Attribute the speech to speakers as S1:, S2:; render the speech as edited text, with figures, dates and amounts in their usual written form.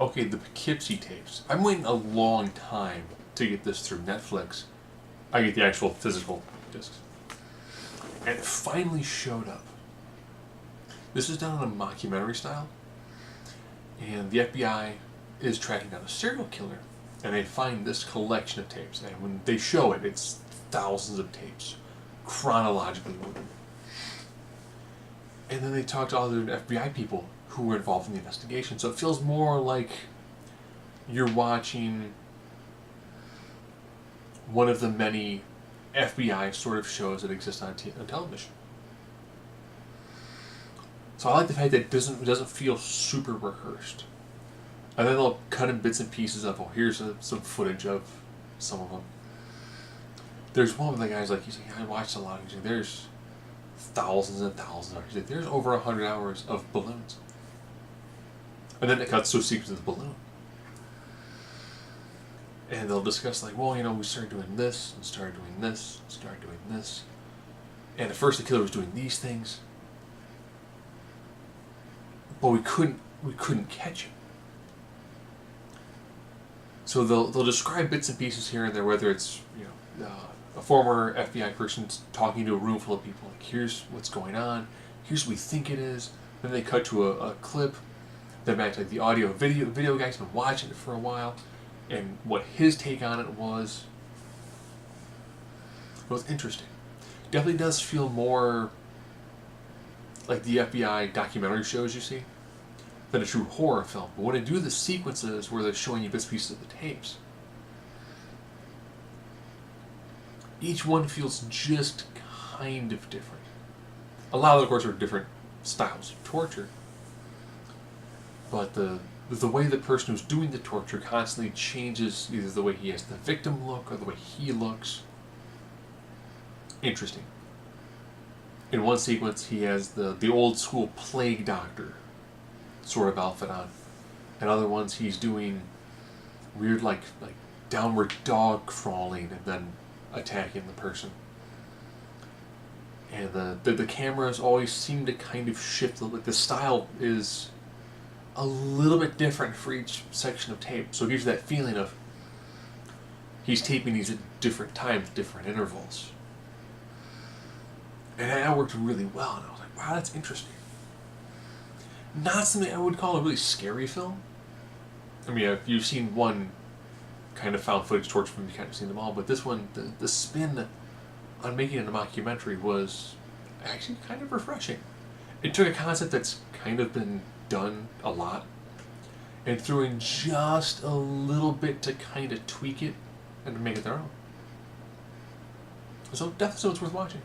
S1: okay, the Poughkeepsie tapes. I'm waiting a long time to get this through Netflix. I get the actual physical discs. And it finally showed up. This is done in a mockumentary style. And the FBI is tracking down a serial killer. And they find this collection of tapes. And when they show it, it's thousands of tapes, chronologically ordered. And then they talk to other FBI people who were involved in the investigation. So it feels more like you're watching one of the many FBI sort of shows that exist on television. So I like the fact that it doesn't feel super rehearsed. And then they'll cut in bits and pieces of, oh, here's some footage of some of them. There's one of the guys, like, he's like, I watched a lot. He's like, there's thousands and thousands of hours. He's like, there's over 100 hours of balloons. And then it cuts to a sequence of the balloon. And they'll discuss, like, well, we started doing this, and started doing this, and started doing this. And at first the killer was doing these things. But we couldn't catch him. So they'll describe bits and pieces here and there, whether it's, a former FBI person talking to a room full of people, like, here's what's going on, here's what we think it is. Then they cut to a clip, then back to like the audio video guy's been watching it for a while, and what his take on it was. It was interesting. Definitely does feel more like the FBI documentary shows you see than a true horror film. But when they do the sequences where they're showing you bits and pieces of the tapes, each one feels just kind of different. A lot of them, of course, are different styles of torture. But the way the person who's doing the torture constantly changes either the way he has the victim look or the way he looks. Interesting. In one sequence, he has the old school plague doctor sort of outfit on. In other ones, he's doing weird, like downward dog crawling and then attacking the person. And the cameras always seem to kind of shift. Like the style is a little bit different for each section of tape. So it gives you that feeling of he's taping these at different times, different intervals. And that worked really well. And I was like, wow, that's interesting. Not something I would call a really scary film. I mean, if you've seen one kind of found footage torture film, you kind of seen them all. But this one, the spin on making it a mockumentary was actually kind of refreshing. It took a concept that's kind of been done a lot and threw in just a little bit to kind of tweak it and to make it their own. So definitely it's worth watching.